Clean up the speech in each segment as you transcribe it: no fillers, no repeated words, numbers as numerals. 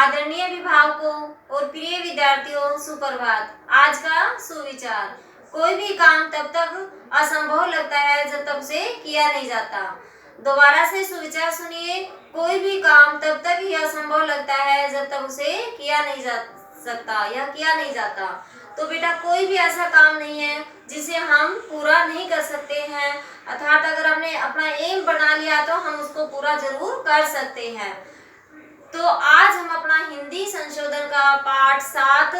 आदरणीय अभिभावकों और प्रिय विद्यार्थियों, सुप्रभात। आज का सुविचार, कोई भी काम तब तक असंभव लगता है जब तक उसे किया नहीं जाता। दोबारा से सुविचार सुनिए, कोई भी काम तब तक ही असंभव लगता है जब तक उसे किया नहीं जा सकता या किया नहीं जाता। तो बेटा, कोई भी ऐसा काम नहीं है जिसे हम पूरा नहीं कर सकते हैं, अर्थात अगर हमने अपना एम बना लिया तो हम उसको पूरा जरूर कर सकते हैं। तो आज हम अपना हिंदी संशोधन का पाठ 7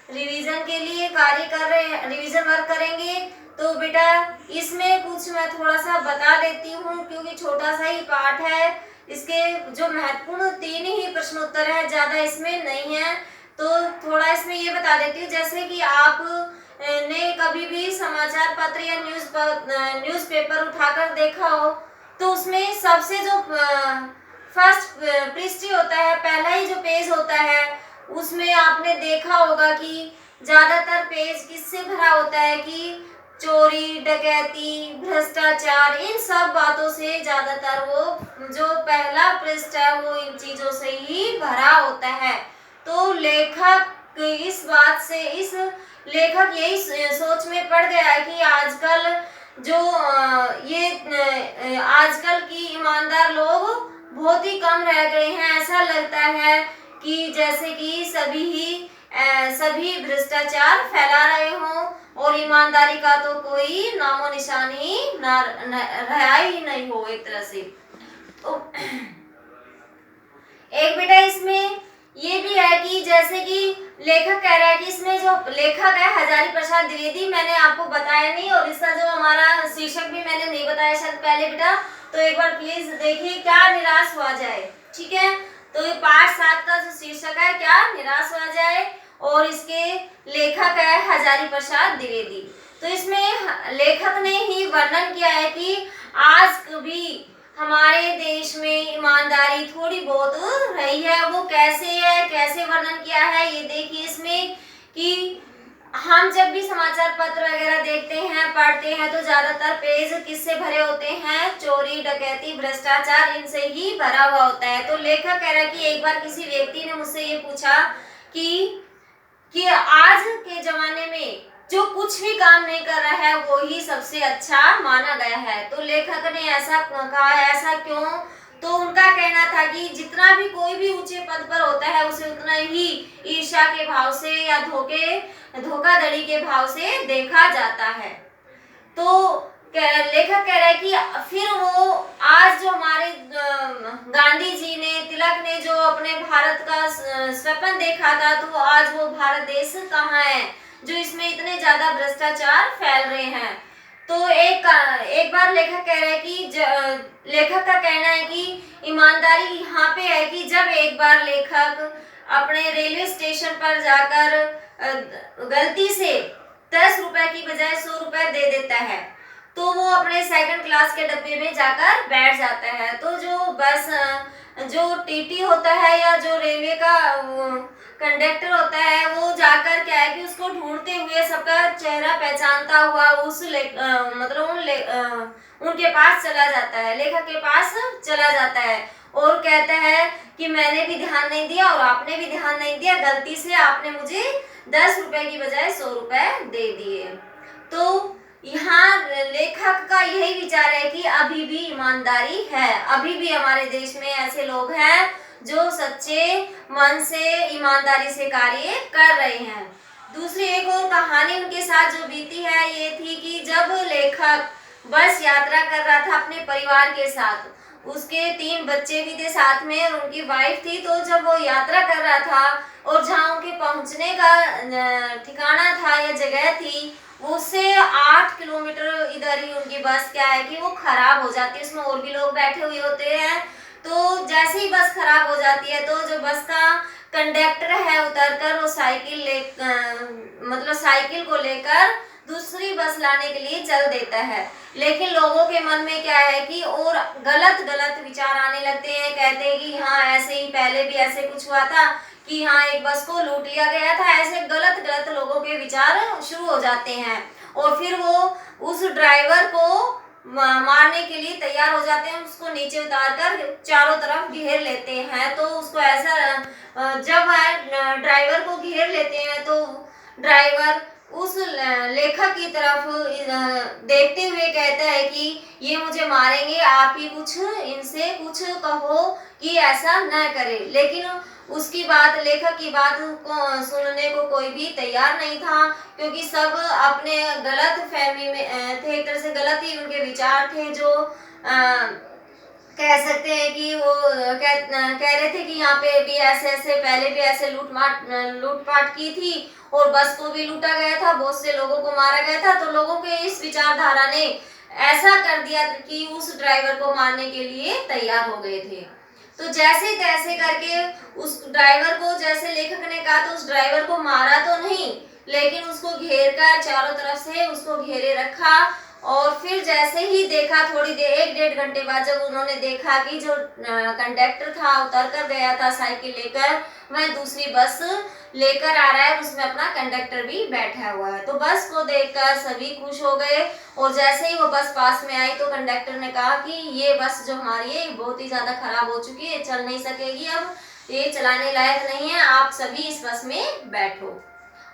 रिवीजन के लिए कार्य कर रहे हैं, रिवीजन वर्क करेंगे। तो बेटा, इसमें कुछ मैं थोड़ा सा बता देती हूँ क्योंकि छोटा सा ही पाठ है। इसके जो महत्वपूर्ण 3 ही प्रश्न उत्तर है, ज्यादा इसमें नहीं है। तो थोड़ा इसमें ये बता देती हूँ, जैसे कि आप ने कभी भी समाचार पत्र या न्यूज़पेपर उठाकर देखा हो तो उसमें सबसे जो फर्स्ट पृष्ठ होता है, पहला ही जो पेज होता है, उसमें आपने देखा होगा कि ज्यादातर पेज किससे भरा होता है कि चोरी, डकैती, भ्रष्टाचार, इन सब बातों से ज्यादातर वो जो पहला पृष्ठ है वो इन चीजों से ही भरा होता है। तो लेखक इस बात से, इस लेखक यही सोच में पड़ गया है कि आजकल जो आजकल की ईमानदार लोग बहुत ही कम रह गए हैं। ऐसा लगता है कि जैसे कि सभी भ्रष्टाचार फैला रहे हों और ईमानदारी का तो कोई नामो निशान ही रहा ही नहीं हो एक तरह से। तो एक बेटा, इसमें ये भी है कि जैसे कि लेखक कह रहा है कि इसमें जो लेखक है हजारी प्रसाद द्विवेदी, मैंने आपको बताया नहीं और इसका जो हमारा शीर्षक भी मैंने नहीं बताया शायद पहले बेटा, तो एक बार प्लीज देखिए, क्या निराश हुआ जाए। ठीक है, तो ये पाठ 7 का जो शीर्षक है, क्या निराश हुआ जाए, और इसके लेखक है हजारी प्रसाद द्विवेदी। तो इसमें लेखक ने ही वर्णन किया है कि आज भी हमारे देश में ईमानदारी थोड़ी बहुत रही है। वो कैसे है, कैसे वर्णन किया है, ये देखिए इसमें कि हम जब भी समाचार पत्र वगैरह देखते हैं, पढ़ते हैं, तो ज्यादातर पेज किससे भरे होते हैं? चोरी, डकैती, भ्रष्टाचार, इनसे ही भरा हुआ होता है। तो लेखक कह रहा है कि एक बार किसी व्यक्ति ने मुझसे ये पूछा कि आज के जमाने में जो कुछ भी काम नहीं कर रहा है वो ही सबसे अच्छा माना गया है। तो लेखक ने ऐसा कहा, ऐसा क्यों? तो उनका कहना था कि जितना भी कोई भी ऊंचे पद पर होता है उसे उतना ही ईर्ष्या के भाव से या धोखाधड़ी के भाव से देखा जाता है। तो लेखक कह रहा है कि फिर वो आज जो हमारे गांधी जी ने, तिलक ने जो अपने भारत का स्वप्न देखा था, तो आज वो भारत देश कहाँ है जो इसमें इतने ज्यादा भ्रष्टाचार फैल रहे हैं। तो एक बार लेखक कह रहे हैं कि लेखक का कहना है कि ईमानदारी यहाँ पे है कि जब एक बार लेखक अपने रेलवे स्टेशन पर जाकर गलती से 10 रुपए की बजाय 100 रुपए दे देता है, तो वो अपने सेकंड क्लास के डब्बे में जाकर बैठ जाता है। तो जो टीटी होता है या जो रेलवे का कंडक्टर होता है, वो जाकर क्या है कि उसको ढूंढते हुए सबका चेहरा पहचानता हुआ उनके पास चला जाता है, लेखक के पास चला जाता है और कहता है कि मैंने भी ध्यान नहीं दिया और आपने भी ध्यान नहीं दिया, गलती से आपने मुझे 10 रुपए की बजाय 100 रुपए दे दिए। तो यहाँ लेखक का यही विचार है कि अभी भी ईमानदारी है, अभी भी हमारे देश में ऐसे लोग हैं जो सच्चे मन से, ईमानदारी से कार्य कर रहे हैं। दूसरी एक और कहानी उनके साथ जो बीती है, ये थी कि जब लेखक बस यात्रा कर रहा था अपने परिवार के साथ, उसके 3 बच्चे भी थे साथ में और उनकी वाइफ थी। तो जब वो यात्रा कर रहा था और जहाँ उनके पहुँचने का ठिकाना था या जगह थी, उससे 8 किलोमीटर इधर ही उनकी बस क्या है कि वो खराब हो जाती है। उसमें और भी लोग बैठे हुए होते हैं। तो जैसे ही बस खराब हो जाती है तो जो बस का कंडक्टर है उतरकर वो साइकिल को लेकर दूसरी बस लाने के लिए चल देता है। लेकिन लोगों के मन में क्या है कि और गलत गलत विचार आने लगते हैं। कहते हैं कि हाँ, ऐसे ही पहले भी ऐसे कुछ हुआ था कि हाँ, एक बस को लूट लिया गया था। ऐसे गलत गलत लोगों के विचार शुरू हो जाते हैं और फिर वो उस ड्राइवर को मारने के लिए तैयार हो जाते हैं, उसको नीचे उतार कर चारों तरफ घेर लेते हैं। तो उसको ऐसा जब वह ड्राइवर को घेर लेते हैं तो ड्राइवर उस लेखक की तरफ देखते हुए कहता है कि ये मुझे मारेंगे, आप ही कुछ इनसे कुछ कहो कि ऐसा न करे। लेकिन उसकी बात, लेखक की बात को सुनने को कोई भी तैयार नहीं था, क्योंकि सब अपने गलत फहमी में थे, एक तरह से गलत ही उनके विचार थे। जो कह सकते हैं कि वो कह रहे थे कि यहाँ पे भी ऐसे पहले भी ऐसे लूटपाट की थी और बस को भी लूटा गया था, बहुत से लोगों को मारा गया था। तो लोगों के इस विचारधारा ने ऐसा कर दिया कि उस ड्राइवर को मारने के लिए तैयार हो गए थे। तो जैसे तैसे करके उस ड्राइवर को, जैसे लेखक ने कहा, तो उस ड्राइवर को मारा तो नहीं, लेकिन उसको घेर कर चारों तरफ से उसको घेरे रखा। और फिर जैसे ही देखा, थोड़ी देर 1-1.5 घंटे बाद जब उन्होंने देखा कि जो कंडक्टर था उतर कर गया था साइकिल लेकर, वह दूसरी बस लेकर आ रहा है, उसमें अपना कंडक्टर भी बैठा हुआ है। तो बस को देखकर सभी खुश हो गए। और जैसे ही वो बस पास में आई तो कंडक्टर ने कहा कि ये बस जो हमारी है बहुत ही ज्यादा खराब हो चुकी है, चल नहीं सकेगी, अब ये चलाने लायक नहीं है, आप सभी इस बस में बैठो।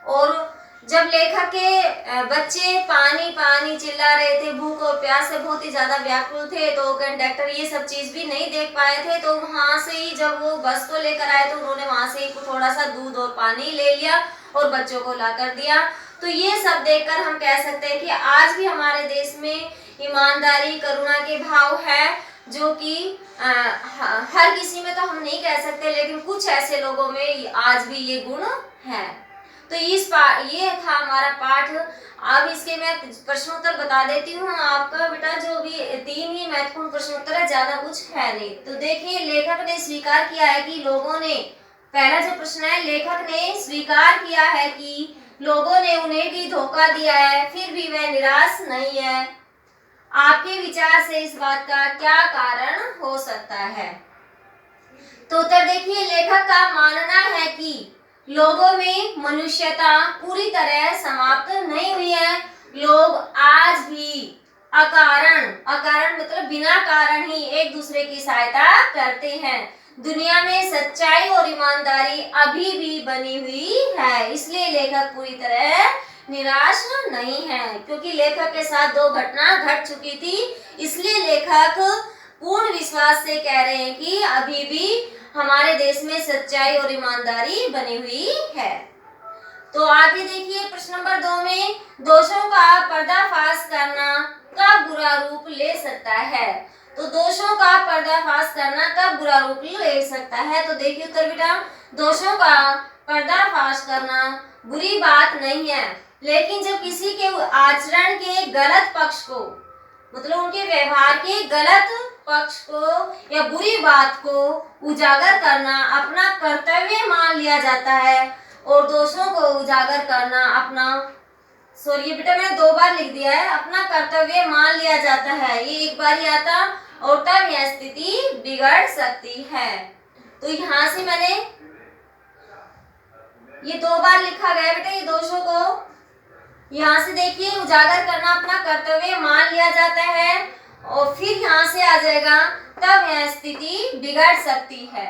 और जब लेखक के बच्चे पानी पानी चिल्ला रहे थे, भूख और प्यास से बहुत ही ज्यादा व्याकुल थे, तो कंडक्टर ये सब चीज भी नहीं देख पाए थे। तो वहां से ही जब वो बस को लेकर आए तो उन्होंने वहां से ही थोड़ा सा दूध और पानी ले लिया और बच्चों को ला कर दिया। तो ये सब देखकर हम कह सकते हैं कि आज भी हमारे देश में ईमानदारी, करुणा के भाव है, जो कि हर किसी में तो हम नहीं कह सकते, लेकिन कुछ ऐसे लोगों में आज भी ये गुण है। तो ये था हमारा पाठ। अब इसके मैं प्रश्नोत्तर बता देती हूँ आपका बेटा, जो भी 3 ही महत्वपूर्ण प्रश्नोत्तर है, ज्यादा कुछ है नहीं। तो देखिए, लेखक ने स्वीकार किया है कि लोगों ने, पहला जो प्रश्न है, लेखक ने स्वीकार किया है कि लोगों ने उन्हें भी धोखा दिया है, फिर भी वह निराश नहीं है। आपके विचार से इस बात का क्या कारण हो सकता है? तो उत्तर देखिए, लेखक का मानना है कि लोगों में मनुष्यता पूरी तरह समाप्त नहीं हुई है। लोग आज भी अकारण मतलब बिना कारण ही एक दूसरे की सहायता करते हैं। दुनिया में सच्चाई और ईमानदारी अभी भी बनी हुई है, इसलिए लेखक पूरी तरह निराश नहीं है। क्योंकि लेखक के साथ 2 घटना घट चुकी थी, इसलिए लेखक पूर्ण विश्वास से कह रहे हैं कि अभी भी हमारे देश में सच्चाई और ईमानदारी बनी हुई है। तो आगे देखिए, प्रश्न नंबर 2 में दोषों का पर्दाफाश करना कब बुरा रूप ले सकता है? तो दोषों का पर्दाफाश करना कब बुरा रूप ले सकता है? तो देखिए उत्तर बेटा, दोषों का पर्दाफाश करना बुरी बात नहीं है, लेकिन जब किसी के आचरण के गलत पक्ष को, मतलब उनके व्यवहार के गलत पक्ष को या बुरी बात को उजागर करना अपना कर्तव्य मान लिया जाता है, और दोषों को उजागर करना अपना, सॉरी बेटा मैंने 2 बार लिख दिया है, अपना कर्तव्य मान लिया जाता है, ये एक बार ही आता, और तब यह स्थिति बिगड़ सकती है। तो यहाँ से मैंने ये 2 बार लिखा गया बेटा, ये दोषों को यहाँ से देखिए, उजागर करना अपना कर्तव्य मान लिया जाता है, और फिर यहाँ से आ जाएगा तब यह स्थिति बिगड़ सकती है।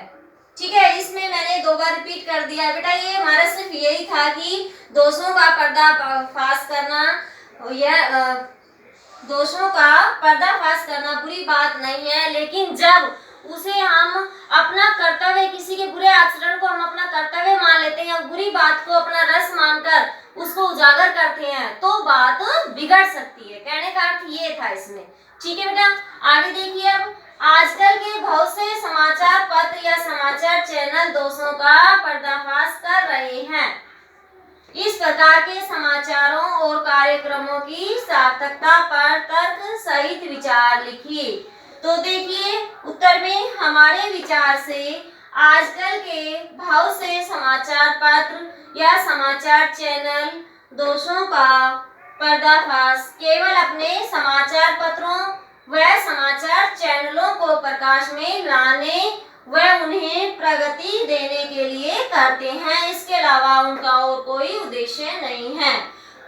ठीक है, इसमें मैंने 2 बार रिपीट कर दिया बेटा। ये हमारा सिर्फ यही था कि दोषों का पर्दाफाश करना, यह दोषों का पर्दाफाश करना बुरी बात नहीं है, लेकिन जब उसे हम अपना कर्तव्य, किसी के बुरे आचरण को हम अपना कर्तव्य मान लेते हैं, बुरी बात को अपना रस मानकर उसको उजागर करते हैं, तो बात बिगड़ सकती है। कहने का अर्थ ये था इसमें। ठीक है बेटा, आगे देखिए। अब आजकल के बहुत से समाचार पत्र या समाचार चैनल दोषों का पर्दाफाश कर रहे हैं। इस प्रकार के समाचारों और कार्यक्रमों की सार्थकता पर तर्क सहित विचार लिखिए। तो देखिए, उत्तर में हमारे विचार से आजकल के बहुत से समाचार पत्र या समाचार चैनल दोषों का पर्दाफाश केवल अपने समाचार पत्रों व समाचार चैनलों को प्रकाश में लाने व उन्हें प्रगति देने के लिए करते हैं, इसके अलावा उनका और कोई उद्देश्य नहीं है।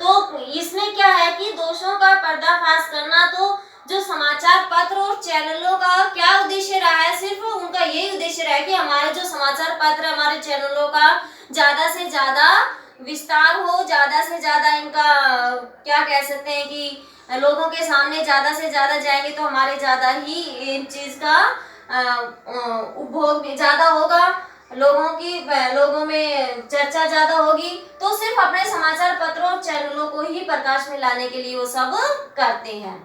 तो इसमें क्या है कि दोषों का पर्दाफाश करना, तो जो समाचार पत्र और चैनलों का क्या उद्देश्य रहा है, सिर्फ उनका यही उद्देश्य रहा है कि हमारे जो समाचार पत्र हमारे चैनलों का ज्यादा से ज्यादा विस्तार हो, ज्यादा से ज्यादा इनका क्या कह सकते हैं कि लोगों के सामने ज्यादा से ज्यादा जाएंगे तो हमारे ज्यादा ही इन चीज का उपभोग ज्यादा होगा, लोगों में चर्चा ज्यादा होगी। तो सिर्फ अपने समाचार पत्रों और चैनलों को ही प्रकाश में लाने के लिए वो सब करते हैं।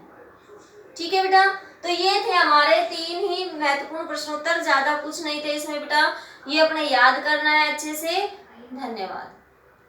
ठीक है बेटा, तो ये थे हमारे 3 ही महत्वपूर्ण प्रश्नोत्तर, ज्यादा कुछ नहीं थे इसमें बेटा, ये अपने याद करना है अच्छे से। धन्यवाद।